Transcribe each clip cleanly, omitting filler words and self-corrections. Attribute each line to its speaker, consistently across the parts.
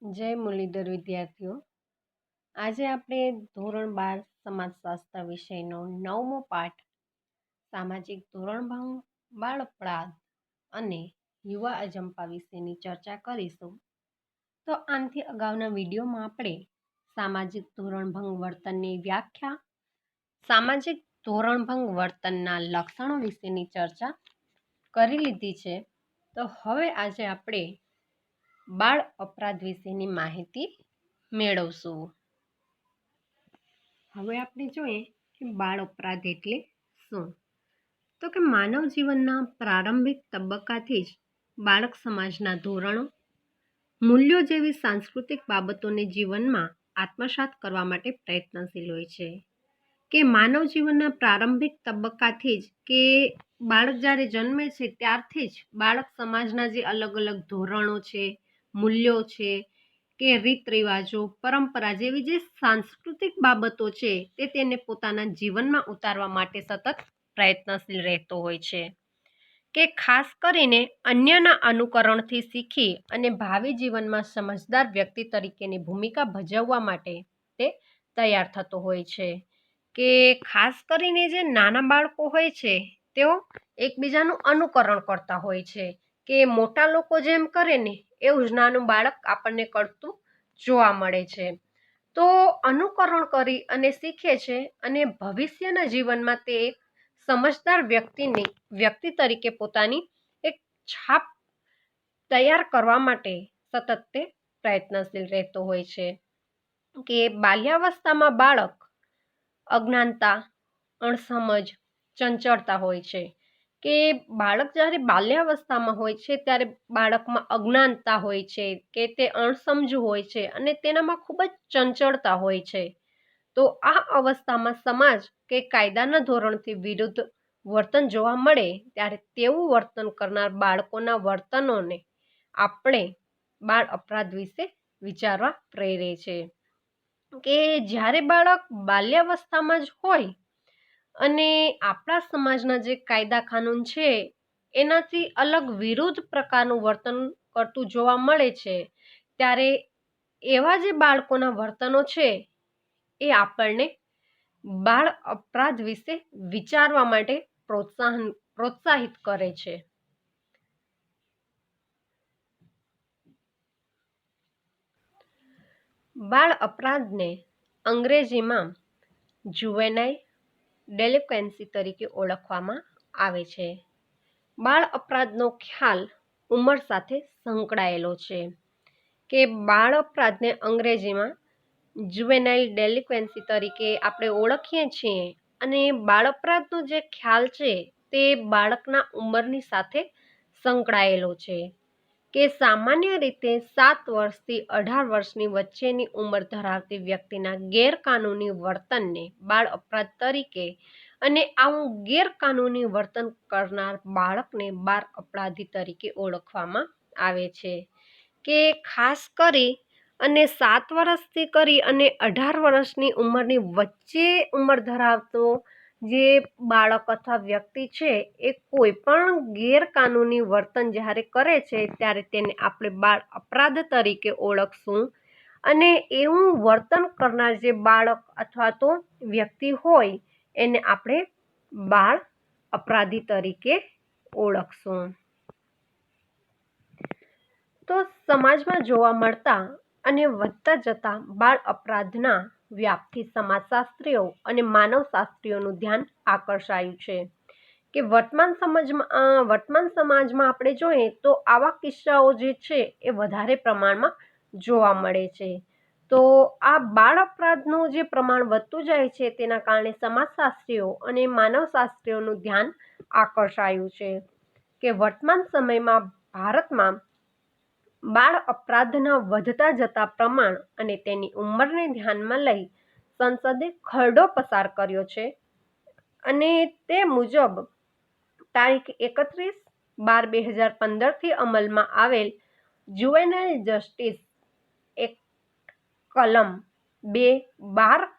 Speaker 1: જય મુરલીધર વિદ્યાર્થીઓ. આજે આપણે ધોરણ 12 સમાજશાસ્ત્ર વિષયનો 9મો પાઠ સામાજિક ધોરણભંગ, બાળ અપરાધ અને યુવા અજંપા વિશેની ચર્ચા કરીશું. તો આનાથી અગાઉના વિડીયોમાં આપણે સામાજિક ધોરણભંગ વર્તનની વ્યાખ્યા, સામાજિક ધોરણભંગ વર્તનના લક્ષણો વિશેની ચર્ચા કરી લીધી છે. તો હવે આજે આપણે બાળ અપરાધ વિશેની માહિતી મેળવશું. હવે આપણે જોઈએ કે બાળ અપરાધ એટલે શું. તો કે માનવ જીવનના પ્રારંભિક તબક્કાથી જ બાળક સમાજના ધોરણો, મૂલ્યો જેવી સાંસ્કૃતિક બાબતોને જીવનમાં આત્મસાત કરવા માટે પ્રયત્નશીલ હોય છે. કે માનવ જીવનના પ્રારંભિક તબક્કાથી જ કે બાળક જ્યારે જન્મે છે ત્યારથી જ બાળક સમાજના જે અલગ અલગ ધોરણો છે, મૂલ્યો છે કે રીત રિવાજો, પરંપરા જેવી જે સાંસ્કૃતિક બાબતો છે તે તેને પોતાના જીવનમાં ઉતારવા માટે સતત પ્રયત્નશીલ રહેતો હોય છે. કે ખાસ કરીને અન્યના અનુકરણથી શીખી અને ભાવિ જીવનમાં સમજદાર વ્યક્તિ તરીકેની ભૂમિકા ભજવવા માટે તે તૈયાર થતો હોય છે. કે ખાસ કરીને જે નાના બાળકો હોય છે તેઓ એકબીજાનું અનુકરણ કરતા હોય છે. કે મોટા લોકો જેમ કરે ને એવું જ નાનું બાળક આપણને કરતું જોવા મળે છે. તો અનુકરણ કરી અને શીખે છે અને ભવિષ્યના જીવનમાં તે એક સમજદાર વ્યક્તિ તરીકે પોતાની એક છાપ તૈયાર કરવા માટે સતત તે પ્રયત્નશીલ રહેતો હોય છે. કે બાલ્યાવસ્થામાં બાળક અજ્ઞાનતા, અણસમજ, ચંચળતા હોય છે. કે બાળક જ્યારે બાલ્યાવસ્થામાં હોય છે ત્યારે બાળકમાં અજ્ઞાનતા હોય છે, કે તે અણસમજુ હોય છે અને તેનામાં ખૂબ જ ચંચળતા હોય છે. તો આ અવસ્થામાં સમાજ કે કાયદાના ધોરણથી વિરુદ્ધ વર્તન જોવા મળે ત્યારે તેવું વર્તન કરનાર બાળકોના વર્તનોને આપણે બાળ અપરાધ વિશે વિચારવા પ્રેરે છે. કે જ્યારે બાળક બાલ્યાવસ્થામાં જ હોય અને આપણા સમાજના જે કાયદા કાનૂન છે એનાથી અલગ વિરુદ્ધ પ્રકારનું વર્તન કરતું જોવા મળે છે ત્યારે એવા જે બાળકોના વર્તનો છે એ આપણને બાળ અપરાધ વિશે વિચારવા માટે પ્રોત્સાહિત કરે છે. બાળ અપરાધને અંગ્રેજીમાં જુવેનાઇલ ડેલિક્વન્સી તરીકે ઓળખવામાં આવે છે. બાળ અપરાધનો ખ્યાલ ઉંમર સાથે સંકળાયેલો છે. કે બાળ અપરાધને અંગ્રેજીમાં જુવેનાઇલ ડેલિક્વન્સી તરીકે આપણે ઓળખીએ છીએ અને બાળ અપરાધનો જે ખ્યાલ છે તે બાળકના ઉંમરની સાથે સંકળાયેલો છે. કે સામાન્ય રીતે 7 વર્ષથી 18 વર્ષની વચ્ચેની ઉંમર ધરાવતી વ્યક્તિના ગેરકાનૂની વર્તનને બાળ અપરાધ તરીકે અને આવું ગેરકાનૂની વર્તન કરનાર બાળકને બાળ અપરાધી તરીકે ઓળખવામાં આવે છે. કે ખાસ કરી અને 7 વર્ષથી કરી અને 18 વર્ષની ઉંમરની વચ્ચે ઉંમર ધરાવતો જે બાળક અથવા વ્યક્તિ છે એ કોઈ પણ ગેરકાનૂની વર્તન જ્યારે કરે છે ત્યારે તેને આપણે બાળ અપરાધ તરીકે ઓળખશું અને એવું વર્તન કરનાર જે બાળક અથવા તો વ્યક્તિ હોય એને આપણે બાળ અપરાધી તરીકે ઓળખશું. તો સમાજમાં જોવા મળતા અને વધતા જતા બાળ અપરાધના વ્યાપથી સમાજશાસ્ત્રીઓ અને માનવશાસ્ત્રીઓનું ધ્યાન આકર્ષાયું છે. કે વર્તમાન સમાજમાં આપણે જોઈએ તો આવા કિસ્સાઓ જે છે એ વધારે પ્રમાણમાં જોવા મળે છે. તો આ બાળ અપરાધનું જે પ્રમાણ વધતું જાય છે તેના કારણે સમાજશાસ્ત્રીઓ અને માનવશાસ્ત્રીઓનું ધ્યાન આકર્ષાયું છે. કે વર્તમાન સમયમાં ભારતમાં બાળ અપરાધના વધતા જતા પ્રમાણ અને તેની ઉંમરને ધ્યાનમાં લઈ સંસદે ખરડો પસાર કર્યો છે અને તે મુજબ તારીખ 31/12/2015થી અમલમાં આવેલ જુવેનાઇલ જસ્ટિસ એક્ટ કલમ 2(12)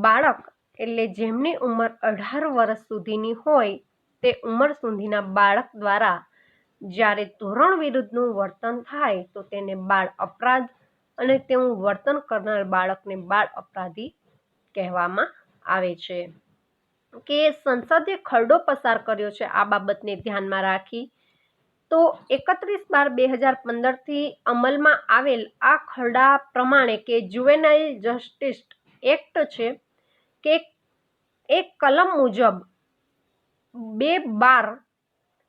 Speaker 1: બાળક એટલે જેમની ઉંમર 18 વર્ષ સુધીની હોય તે ઉંમર સુધીના બાળક દ્વારા જ્યારે ધોરણ વિરુદ્ધનું વર્તન થાય તો તેને બાળ અપરાધ અને તેવું વર્તન કરનાર બાળકને બાળ અપરાધી કહેવામાં આવે છે. કે સંસદે ખરડો પસાર કર્યો છે આ બાબતને ધ્યાનમાં રાખી. તો 31/12/2015 અમલમાં આવેલ આ ખરડા પ્રમાણે કે જુવેનાઇલ જસ્ટિસ એક્ટ છે કે એક કલમ મુજબ 2(12)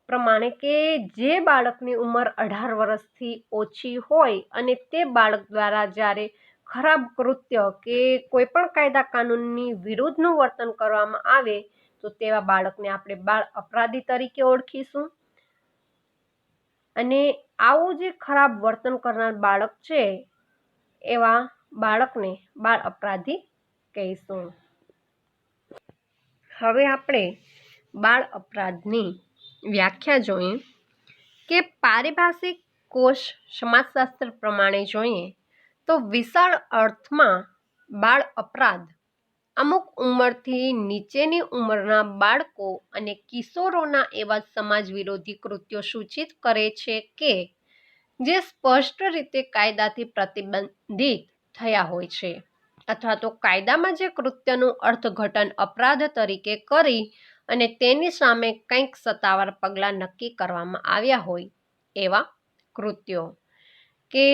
Speaker 1: પ્રમાણે કે જે બાળકની ઉંમર 18 વર્ષથી ઓછી હોય અને તે બાળક દ્વારા જ્યારે ખરાબ કૃત્ય કે કોઈ પણ કાયદા કાનૂનની વિરુદ્ધનું વર્તન કરવામાં આવે તો તેવા બાળકને આપણે બાળ અપરાધી તરીકે ઓળખીશું. અને આવું જે ખરાબ વર્તન કરનાર બાળક છે એવા બાળકને બાળ અપરાધી કહીશું. હવે આપણે બાળ અપરાધની વ્યાખ્યા જોઈએ કે પારિભાષિક કોશ સમાજશાસ્ત્ર પ્રમાણે જોઈએ તો વિશાળ અર્થમાં બાળ અપરાધ અમુક ઉંમરથી નીચેની ઉંમરના બાળકો અને કિશોરોના એવા સમાજ વિરોધી કૃત્યો સૂચિત કરે છે કે જે સ્પષ્ટ રીતે કાયદાથી પ્રતિબંધિત થયા હોય છે અથવા તો કાયદામાં જે કૃત્યનું અર્થઘટન અપરાધ તરીકે કરી અને તેની સામે કંઈક સત્તાવાર પગલાં નક્કી કરવામાં આવ્યા હોય એવા કૃત્યો. કે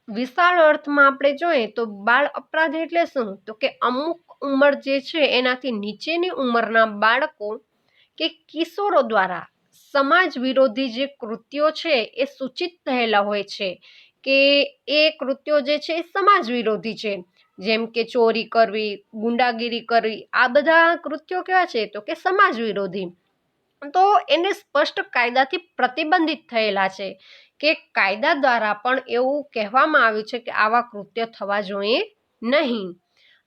Speaker 1: વિશાળ અર્થમાં આપણે જોઈએ તો બાળ અપરાધ એટલે શું? તો કે અમુક ઉંમર જે છે એનાથી નીચેની ઉંમરના બાળકો કે કિશોરો દ્વારા સમાજ વિરોધી જે કૃત્યો છે એ સૂચિત થયેલા હોય છે કે એ કૃત્યો જે છે એ સમાજ વિરોધી છે. જેમ કે ચોરી કરવી, ગુંડાગીરી કરવી, આ બધા કૃત્યો કેવા છે? તો કે સમાજ વિરોધી. તો એને સ્પષ્ટ કાયદાથી પ્રતિબંધિત થયેલા છે કે કાયદા દ્વારા પણ એવું કહેવામાં આવ્યું છે કે આવા કૃત્ય થવા જોઈએ નહીં.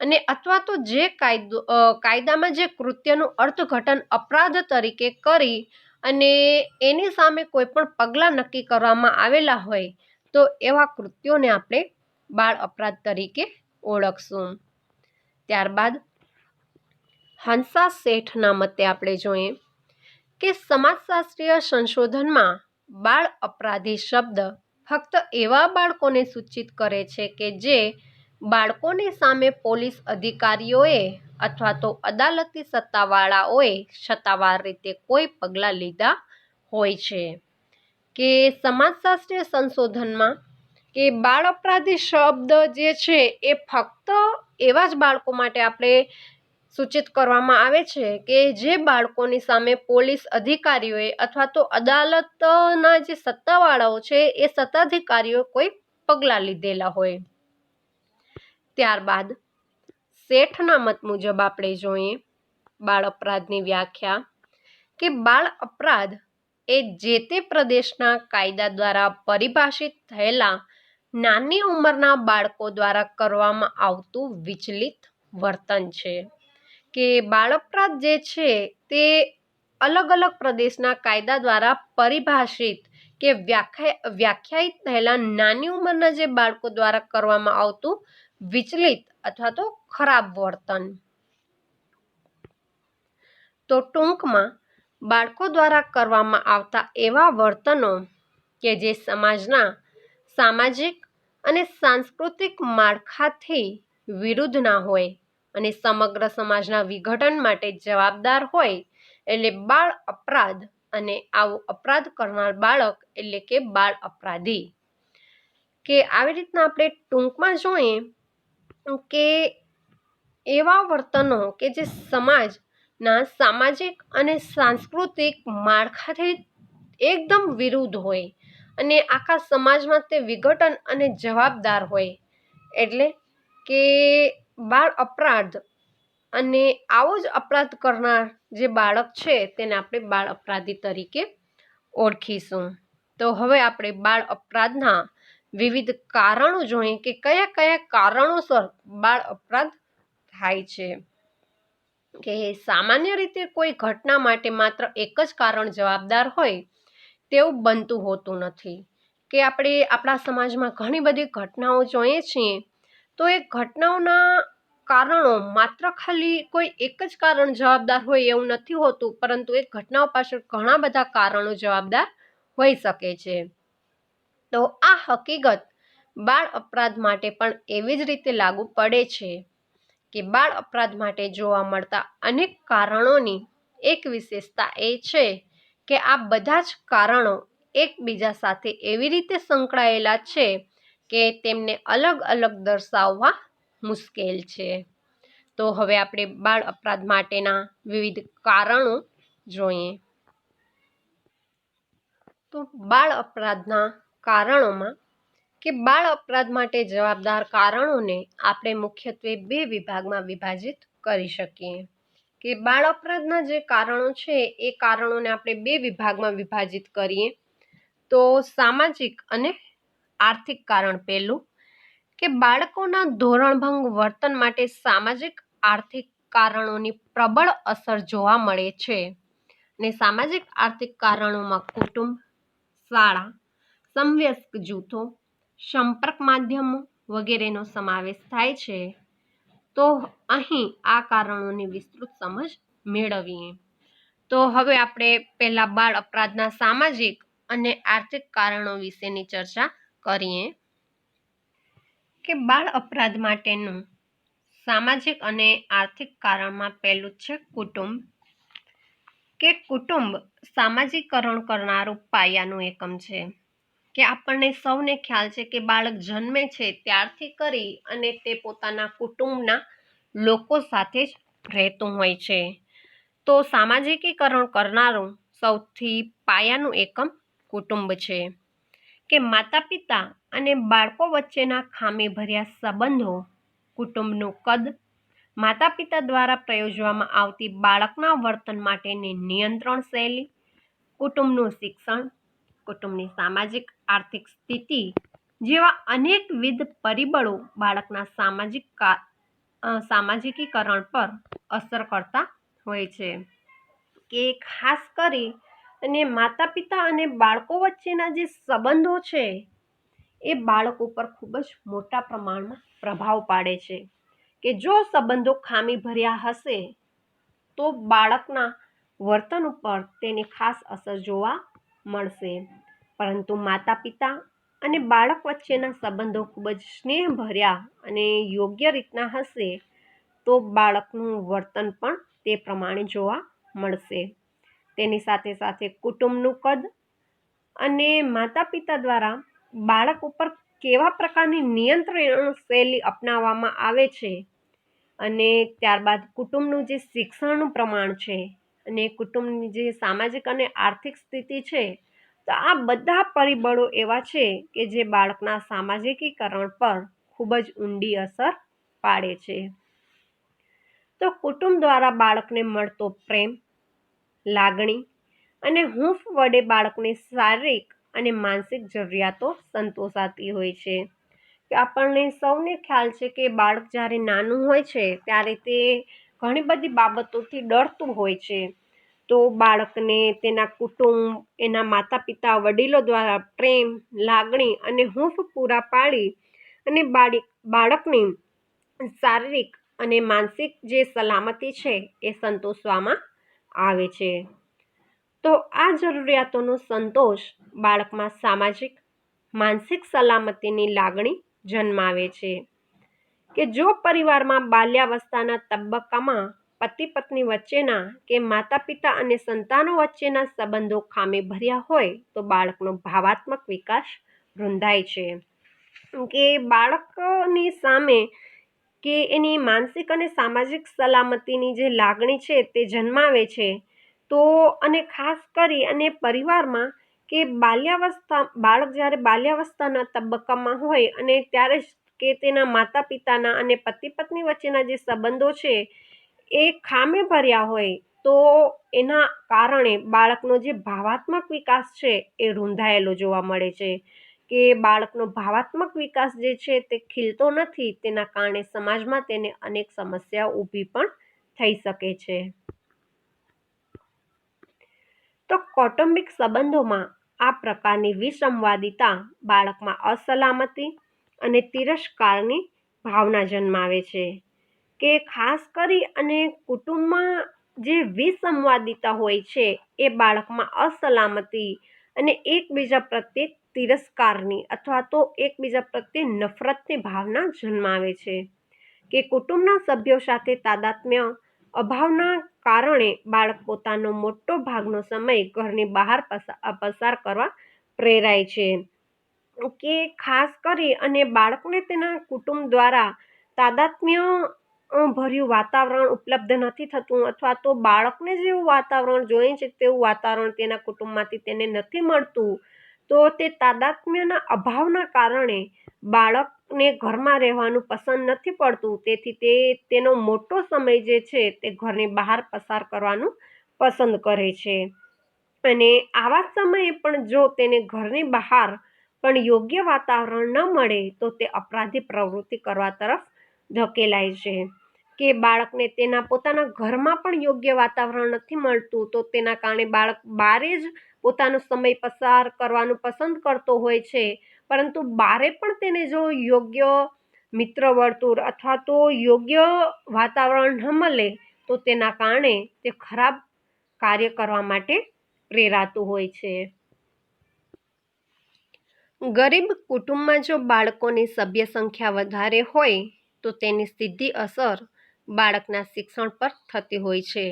Speaker 1: અને અથવા તો જે કાયદામાં જે કૃત્યનું અર્થઘટન અપરાધ તરીકે કરી અને એની સામે કોઈ પણ પગલાં નક્કી કરવામાં આવેલા હોય તો એવા કૃત્યોને આપણે બાળ અપરાધ તરીકે ઓળખશું. ત્યારબાદ હંસા શેઠના મતે આપણે જોઈએ કે સમાજશાસ્ત્રીય સંશોધનમાં બાળ અપરાધી શબ્દ ફક્ત એવા બાળકોને સૂચિત કરે છે કે જે બાળકોની સામે પોલીસ અધિકારીઓએ અથવા તો અદાલતી સત્તાવાળાઓએ સત્તાવાર રીતે કોઈ પગલાં લીધા હોય છે. કે સમાજશાસ્ત્રીય સંશોધનમાં કે બાળ અપરાધી શબ્દ જે છે એ ફક્ત એવા જ બાળકો માટે આપણે સૂચિત કરવામાં આવે છે કે જે બાળકોની સામે પોલીસ અધિકારીઓએ અથવા તો અદાલતના જે સત્તાવાળાઓ છે એ સત્તાધિકારીઓ કોઈ પગલાં લીધેલા હોય. ત્યારબાદ શેઠના મત મુજબ આપણે જોઈએ બાળ અપરાધની વ્યાખ્યા કે બાળ અપરાધ એ જે તે પ્રદેશના કાયદા દ્વારા પરિભાષિત થયેલા નાની ઉંમરના બાળકો દ્વારા કરવામાં આવતું વિચલિત વર્તન છે. કે બાળ અપરાધ જે છે તે અલગ અલગ પ્રદેશના કાયદા દ્વારા પરિભાષિત કે વ્યાખ્યાયિત થયેલા નાની ઉંમરના જે બાળકો દ્વારા કરવામાં આવતું વિચલિત અથવા તો ખરાબ વર્તન. તો ટૂંકમાં બાળકો દ્વારા કરવામાં આવતા એવા વર્તનો કે જે સમાજના સામાજિક અને સાંસ્કૃતિક માળખાથી વિરુદ્ધના હોય અને સમગ્ર સમાજના વિઘટન માટે જવાબદાર હોય એટલે બાળ અપરાધ. અને આવો અપરાધ કરનાર બાળક એટલે કે બાળ અપરાધી. કે આવી રીતના આપણે ટૂંકમાં જોઈએ કે એવા વર્તનો કે જે સમાજના સામાજિક અને સાંસ્કૃતિક માળખાથી એકદમ વિરુદ્ધ હોય અને આખા સમાજમાં તે વિઘટન અને જવાબદાર હોય એટલે કે બાળ અપરાધ. અને આવો જ અપરાધ કરનાર જે બાળક છે તેને આપણે બાળ અપરાધી તરીકે ઓળખીશું. તો હવે આપણે બાળ અપરાધના વિવિધ કારણો જોઈએ કે કયા કયા કારણોસર બાળ અપરાધ થાય છે. કે સામાન્ય રીતે કોઈ ઘટના માટે માત્ર એક જ કારણ જવાબદાર હોય તેવું બનતું હોતું નથી. કે આપણે આપણા સમાજમાં ઘણી બધી ઘટનાઓ જોઈએ છીએ તો એ ઘટનાઓના કારણો માત્ર ખાલી કોઈ એક જ કારણ જવાબદાર હોય એવું નથી હોતું, પરંતુ એ ઘટનાઓ પાછળ ઘણા બધા કારણો જવાબદાર હોઈ શકે છે. તો આ હકીકત બાળ અપરાધ માટે પણ એવી જ રીતે લાગુ પડે છે કે બાળ અપરાધ માટે જોવા મળતા અનેક કારણોની એક વિશેષતા એ છે કે આ બધા જ કારણો એકબીજા સાથે એવી રીતે સંકળાયેલા છે કે તેમને અલગ અલગ દર્શાવવા મુશ્કેલ છે. તો હવે આપણે બાળ અપરાધ માટેના વિવિધ કારણો જોઈએ. તો બાળ અપરાધના કારણોમાં કે બાળ અપરાધ માટે જવાબદાર કારણોને આપણે મુખ્યત્વે બે વિભાગમાં વિભાજિત કરી શકીએ. કે બાળ અપરાધના જે કારણો છે એ કારણોને આપણે બે વિભાગમાં વિભાજિત કરીએ. તો સામાજિક અને આર્થિક કારણ પહેલું કે બાળકોના ધોરણભંગ વર્તન માટે સામાજિક આર્થિક કારણોની પ્રબળ અસર જોવા મળે છે. અને સામાજિક આર્થિક કારણોમાં કુટુંબ, શાળા, સમવયસ્ક જૂથો, સંપર્ક માધ્યમો વગેરેનો સમાવેશ થાય છે. તો અહીં આ કારણોની વિસ્તૃત સમજ મેળવીએ. તો હવે આપણે પહેલા બાળ અપરાધના સામાજિક અને આર્થિક કારણો વિશેની ચર્ચા કરીએ. કે બાળ અપરાધ માટેનું સામાજિક અને આર્થિક કારણમાં પહેલું છે કુટુંબ. કે કુટુંબ સામાજિકરણ કરનારું પાયાનું એકમ છે. કે આપણને સૌને ખ્યાલ છે કે બાળક જન્મે છે ત્યારથી કરી અને તે પોતાના કુટુંબના લોકો સાથે જ રહેતું હોય છે. તો સામાજિકીકરણ કરનારું સૌથી પાયાનું એકમ કુટુંબ છે. કે માતા પિતા અને બાળકો વચ્ચેના ખામીભર્યા સંબંધો, કુટુંબનું કદ, માતા પિતા દ્વારા પ્રયોજવામાં આવતી બાળકના વર્તન માટેની નિયંત્રણ શૈલી, કુટુંબનું શિક્ષણ, કુટુંબની સામાજિક આર્થિક સ્થિતિ જેવા અનેકવિધ પરિબળો બાળકના સામાજિકીકરણ પર અસર કરતા હોય છે. કે ખાસ કરી અને માતા પિતા અને બાળકો વચ્ચેના જે સંબંધો છે એ બાળક ઉપર ખૂબ જ મોટા પ્રમાણમાં પ્રભાવ પાડે છે. કે જો સંબંધો ખામી ભર્યા હશે તો બાળકના વર્તન ઉપર તેની ખાસ અસર જોવા મળશે. પરંતુ માતા પિતા અને બાળક વચ્ચેના સંબંધો ખૂબ જ સ્નેહભર્યા અને યોગ્ય રીતના હશે તો બાળકનું વર્તન પણ તે પ્રમાણે જોવા મળશે. તેની સાથે સાથે કુટુંબનું કદ અને માતા પિતા દ્વારા બાળક ઉપર કેવા પ્રકારની નિયંત્રણ શૈલી અપનાવવામાં આવે છે અને ત્યારબાદ કુટુંબનું જે શિક્ષણનું પ્રમાણ છે અને કુટુંબની જે સામાજિક અને આર્થિક સ્થિતિ છે, તો આ બધા પરિબળો એવા છે કે જે બાળકના સામાજિકીકરણ પર ખૂબ જ ઊંડી અસર પાડે છે. તો કુટુંબ દ્વારા બાળકને મળતો પ્રેમ, લાગણી અને હૂંફ વડે બાળકની શારીરિક અને માનસિક જરૂરિયાતો સંતોષાતી હોય છે. કે આપણને સૌને ખ્યાલ છે કે બાળક જ્યારે નાનું હોય છે ત્યારે તે ઘણી બધી બાબતોથી ડરતું હોય છે. તો બાળકને તેના કુટુંબ, એના માતા પિતા, વડીલો દ્વારા પ્રેમ, લાગણી અને હૂંફ પૂરા પાડી અને બાળકની શારીરિક અને માનસિક જે સલામતી છે એ સંતોષવામાં આવે છે. તો આ જરૂરિયાતોનો સંતોષ બાળકમાં સામાજિક, માનસિક સલામતીની લાગણી જન્માવે છે. કે જો પરિવારમાં બાલ્યાવસ્થાના તબક્કામાં પતિ પત્ની વચ્ચેના કે માતા પિતા અને સંતાનો વચ્ચેના સંબંધો ખામી ભર્યા હોય તો બાળકનો ભાવાત્મક વિકાસ રૂંધાય છે. કે બાળકની સામે કે એની માનસિક અને સામાજિક સલામતીની જે લાગણી છે તે જન્માવે છે. તો અને ખાસ કરી અને પરિવારમાં કે બાળક જ્યારે બાલ્યાવસ્થાના તબક્કામાં હોય અને ત્યારે જ કે તેના માતા પિતાના અને પતિ પત્ની વચ્ચેના જે સંબંધો છે એ ખામી ભર્યા હોય તો એના કારણે બાળકનો જે ભાવાત્મક વિકાસ છે એ રૂંધાયેલો જોવા મળે છે. કે બાળકનો ભાવાત્મક વિકાસ જે છે તે ખીલતો નથી, તેના કારણે સમાજમાં તેને અનેક સમસ્યાઓ ઊભી પણ થઈ શકે છે. તો કૌટુંબિક સંબંધોમાં આ પ્રકારની વિસંવાદિતા બાળકમાં અસલામતી અને તિરસ્કારની ભાવના જન્માવે છે. કે ખાસ કરી અને કુટુંબમાં જે વિસંવાદિતા હોય છે એ બાળકમાં અસલામતી અને એકબીજા પ્રત્યે તિરસ્કારની અથવા તો એકબીજા પ્રત્યે નફરતની ભાવના જન્માવે છે. કે કુટુંબના સભ્યો સાથે તાદાત્મ્ય અભાવના કારણે બાળક પોતાનો મોટો ભાગનો સમય ઘરની બહાર પસાર કરવા પ્રેરાય છે. કે ખાસ કરી અને બાળકને તેના કુટુંબ દ્વારા તાદાત્મ્ય ભર્યું વાતાવરણ ઉપલબ્ધ નથી થતું અથવા તો બાળકને જેવું વાતાવરણ જોઈએ છે તેવું વાતાવરણ તેના કુટુંબમાંથી તેને નથી મળતું, તો તે તાદાત્મ્યના અભાવના કારણે બાળકને ઘરમાં રહેવાનું પસંદ નથી પડતું. તેથી તેનો મોટો સમય જે છે તે ઘરની બહાર પસાર કરવાનું પસંદ કરે છે. અને આવા સમયે પણ જો તેને ઘરની બહાર પણ યોગ્ય વાતાવરણ ન મળે તો તે અપરાધી પ્રવૃત્તિ કરવા તરફ ધકેલાય છે. કે બાળકને તેના પોતાના ઘરમાં પણ યોગ્ય વાતાવરણ નથી મળતું, તો તેના કારણે બાળક બારે જ પોતાનો સમય પસાર કરવાનું પસંદ કરતો હોય છે. પરંતુ બારે પણ તેને જો યોગ્ય મિત્ર વર્તુળ અથવા તો યોગ્ય વાતાવરણ ન મળે તો તેના કારણે તે ખરાબ કાર્ય કરવા માટે પ્રેરાતું હોય છે. ગરીબ કુટુંબમાં જો બાળકોની સભ્ય સંખ્યા વધારે હોય તો તેની સીધી અસર બાળકના શિક્ષણ પર થતી હોય છે.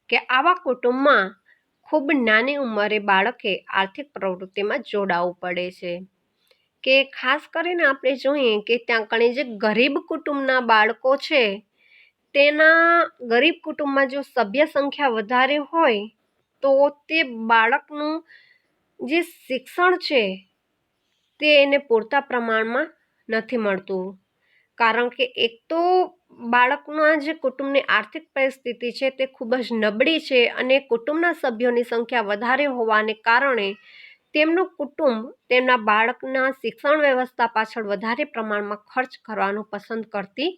Speaker 1: કે આવા કુટુંબમાં ખૂબ નાની ઉંમરે બાળકે આર્થિક પ્રવૃત્તિમાં જોડાવું પડે છે. કે ખાસ કરીને આપણે જોઈએ કે ત્યાં કણે જે ગરીબ કુટુંબના બાળકો છે તેના ગરીબ કુટુંબમાં જો સભ્ય સંખ્યા વધારે હોય તો તે બાળકનું જે શિક્ષણ છે તે એને પૂરતા પ્રમાણમાં નથી મળતું. કારણ કે એક તો બાળકના જે કુટુંબની આર્થિક પરિસ્થિતિ છે તે ખૂબ જ નબળી છે અને કુટુંબના સભ્યોની સંખ્યા વધારે હોવાને કારણે તેમનું કુટુંબ તેમના બાળકના શિક્ષણ વ્યવસ્થા પાછળ વધારે પ્રમાણમાં ખર્ચ કરવાનું પસંદ કરતી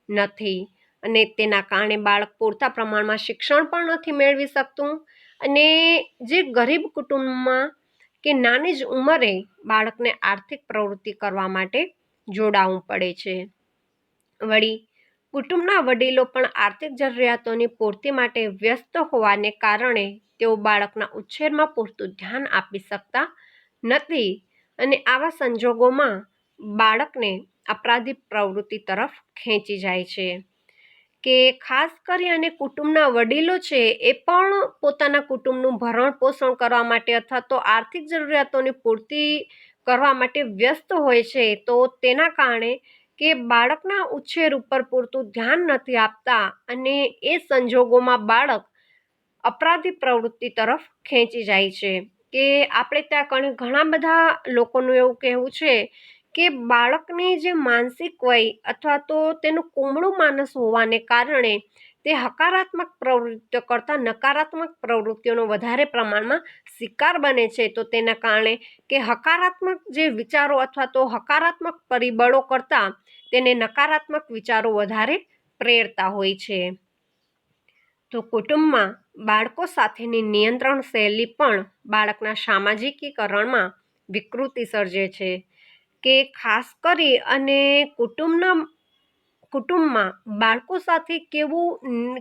Speaker 1: નથી. અને તેના કારણે બાળક પૂરતા પ્રમાણમાં શિક્ષણ પણ નથી મેળવી શકતું. અને જે ગરીબ કુટુંબમાં કે નાની જ ઉંમરે બાળકને આર્થિક પ્રવૃત્તિ કરવા માટે જોડાવવું પડે છે. વળી કુટુંબના વડીલો પણ આર્થિક જરૂરિયાતોની પૂર્તિ માટે વ્યસ્ત હોવાને કારણે તેઓ બાળકના ઉછેરમાં પૂરતું ધ્યાન આપી શકતા નથી. અને આવા સંજોગોમાં બાળકને અપરાધી પ્રવૃત્તિ તરફ ખેંચી જાય છે. કે ખાસ કરી અને કુટુંબના વડીલો છે એ પણ પોતાના કુટુંબનું ભરણ પોષણ કરવા માટે અથવા તો આર્થિક જરૂરિયાતોની પૂર્તિ કરવા માટે વ્યસ્ત હોય છે. તો તેના કારણે કે બાળકના ઉછેર ઉપર પૂરતું ધ્યાન નથી આપતા અને એ સંજોગોમાં બાળક અપરાધી પ્રવૃત્તિ તરફ ખેંચી જાય છે. કે આપણે ત્યાં ઘણા બધા લોકોનું એવું કહેવું છે કે બાળકની જે માનસિક વય અથવા તો તેનું કુમળું માનસ હોવાને કારણે તે હકારાત્મક પ્રવૃત્તિઓ કરતાં નકારાત્મક પ્રવૃત્તિઓનો વધારે પ્રમાણમાં શિકાર બને છે. તો તેના કારણે કે હકારાત્મક જે વિચારો અથવા તો હકારાત્મક પરિબળો કરતાં તેને નકારાત્મક વિચારો વધારે પ્રેરતા હોય છે. તો કુટુંબમાં બાળકો સાથેની નિયંત્રણ શૈલી પણ બાળકના સામાજિકીકરણમાં વિકૃતિ સર્જે છે. કે ખાસ કરી અને કુટુંબમાં બાળકો સાથે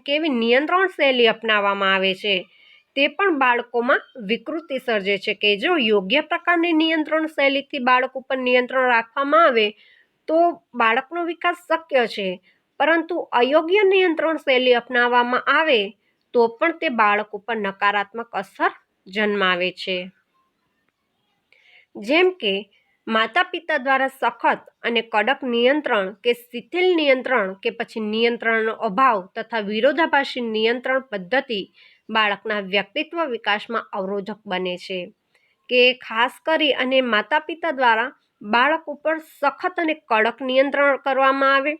Speaker 1: કેવી નિયંત્રણ શૈલી અપનાવવામાં આવે છે તે પણ બાળકોમાં વિકૃતિ સર્જે છે. કે જો યોગ્ય પ્રકારની નિયંત્રણ શૈલીથી બાળક ઉપર નિયંત્રણ રાખવામાં આવે તો બાળકનો વિકાસ શક્ય છે, પરંતુ અયોગ્ય નિયંત્રણ શૈલી અપનાવવામાં આવે તો પણ તે બાળક ઉપર નકારાત્મક અસર જન્માવે છે. જેમ કે માતા પિતા દ્વારા સખત અને કડક નિયંત્રણ કે શિથિલ નિયંત્રણ કે પછી નિયંત્રણનો અભાવ તથા વિરોધાભાસી નિયંત્રણ પદ્ધતિ બાળકના વ્યક્તિત્વ વિકાસમાં અવરોધક બને છે. કે ખાસ કરી અને માતા પિતા દ્વારા બાળક ઉપર સખત અને કડક નિયંત્રણ કરવામાં આવે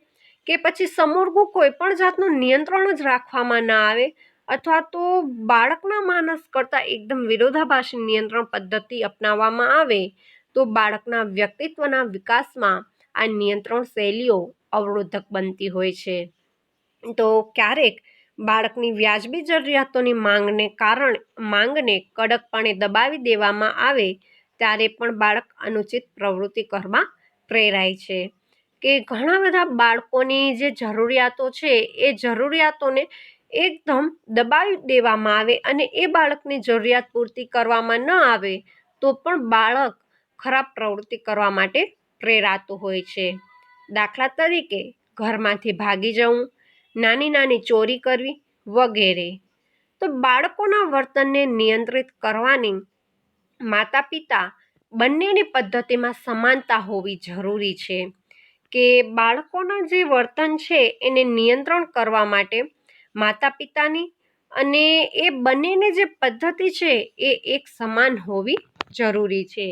Speaker 1: કે પછી સમૂળગું કોઈ પણ જાતનું નિયંત્રણ જ રાખવામાં ના આવે અથવા તો બાળકના માનસ કરતાં એકદમ વિરોધાભાસી નિયંત્રણ પદ્ધતિ અપનાવવામાં આવે તો બાળકના વ્યક્તિત્વના વિકાસમાં આ નિયંત્રણ શૈલીઓ અવરોધક બનતી હોય છે. તો ક્યારેક બાળકની વ્યાજબી જરૂરિયાતોની માંગને કડકપણે દબાવી દેવામાં આવે ત્યારે પણ બાળક અનુચિત પ્રવૃત્તિ કરવા પ્રેરાય છે. કે ઘણા બધા બાળકોની જે જરૂરિયાતો છે એ જરૂરિયાતોને એકદમ દબાવી દેવામાં આવે અને એ બાળકની જરૂરિયાત પૂર્તિ કરવામાં ન આવે તો પણ બાળક ખરાબ પ્રવૃત્તિ કરવા માટે પ્રેરાતું હોય છે. દાખલા તરીકે ઘરમાંથી ભાગી જવું, નાની નાની ચોરી કરવી વગેરે. તો બાળકોના વર્તનને નિયંત્રિત કરવાની માતા પિતા બંનેની પદ્ધતિમાં સમાનતા હોવી જરૂરી છે. કે બાળકોના જે વર્તન છે એને નિયંત્રણ કરવા માટે માતા પિતાની અને એ બંનેની જે પદ્ધતિ છે એ એક સમાન હોવી જરૂરી છે.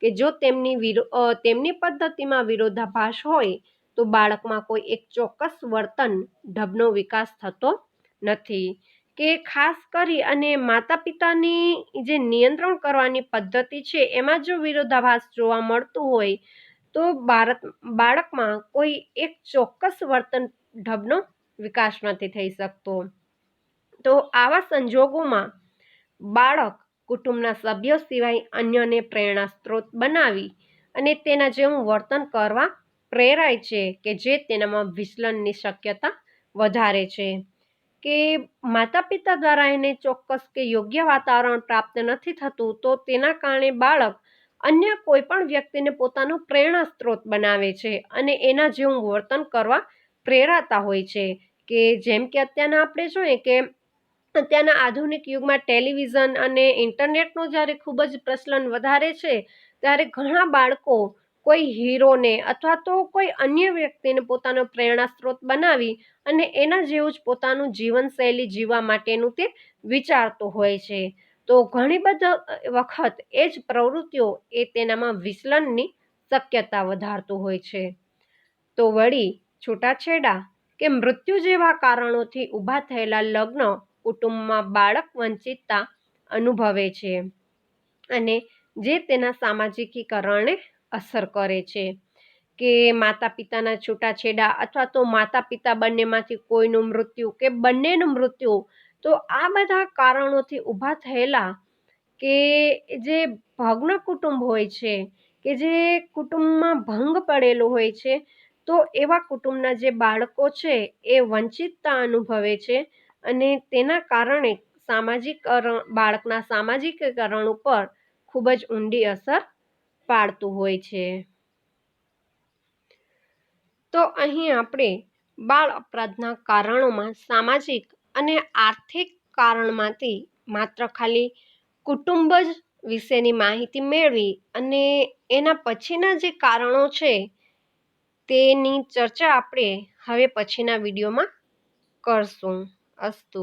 Speaker 1: કે જો તેમની પદ્ધતિમાં વિરોધાભાસ હોય તો બાળકમાં કોઈ એક ચોક્કસ વર્તન ઢબનો વિકાસ થતો નથી. કે ખાસ કરી અને માતા પિતાની જે નિયંત્રણ કરવાની પદ્ધતિ છે એમાં જો વિરોધાભાસ જોવા મળતું હોય તો બાળકમાં કોઈ એક ચોક્કસ વર્તન ઢબનો વિકાસ નથી થઈ શકતો. તો આવા સંજોગોમાં બાળક કુટુંબના સભ્યો સિવાય અન્યને પ્રેરણા સ્ત્રોત બનાવી અને તેના જેવું વર્તન કરવા પ્રેરાય છે કે જે તેનામાં વિચલનની શક્યતા વધારે છે. કે માતા પિતા દ્વારા એને ચોક્કસ કે યોગ્ય વાતાવરણ પ્રાપ્ત નથી થતું તો તેના કારણે બાળક અન્ય કોઈ પણ વ્યક્તિને પોતાનું પ્રેરણા સ્ત્રોત બનાવે છે અને એના જેવું વર્તન કરવા પ્રેરાતા હોય છે. કે જેમ કે અત્યારના આપણે જોઈએ કે અત્યારના આધુનિક યુગમાં ટેલિવિઝન અને ઇન્ટરનેટનું જ્યારે ખૂબ જ પ્રચલન વધારે છે ત્યારે ઘણા બાળકો કોઈ હીરોને અથવા તો કોઈ અન્ય વ્યક્તિને પોતાનો પ્રેરણા સ્ત્રોત બનાવી અને એના જેવું જ પોતાનું જીવનશૈલી જીવવા માટેનું તે વિચારતો હોય છે. તો ઘણી બધી વખત એ જ પ્રવૃત્તિઓ એ તેનામાં વિચલનની શક્યતા વધારતું હોય છે. તો વળી છૂટાછેડા કે મૃત્યુ જેવા કારણોથી ઊભા થયેલા લગ્ન કુટુંબમાં બાળક વંચિતતા અનુભવે છે અને જે તેના સામાજિકીકરણને અસર કરે છે. કે માતા પિતાના છૂટાછેડા અથવા તો માતા પિતા બંનેમાંથી કોઈનું મૃત્યુ કે બંનેનું મૃત્યુ, તો આ બધા કારણોથી ઊભા થયેલા કે જે ભગ્ન કુટુંબ હોય છે કે જે કુટુંબમાં ભંગ પડેલો હોય છે તો એવા કુટુંબના જે બાળકો છે એ વંચિતતા અનુભવે છે અને તેના કારણે બાળકના સામાજિકીકરણ ઉપર ખૂબ જ ઊંડી અસર પાડતું હોય છે. તો અહીં આપણે બાળ અપરાધના કારણોમાં સામાજિક અને આર્થિક કારણમાંથી માત્ર ખાલી કુટુંબ જ વિશેની માહિતી મેળવી અને એના પછીના જે કારણો છે તેની ચર્ચા આપણે હવે પછીના વિડીયોમાં કરશું. અસ્તુ.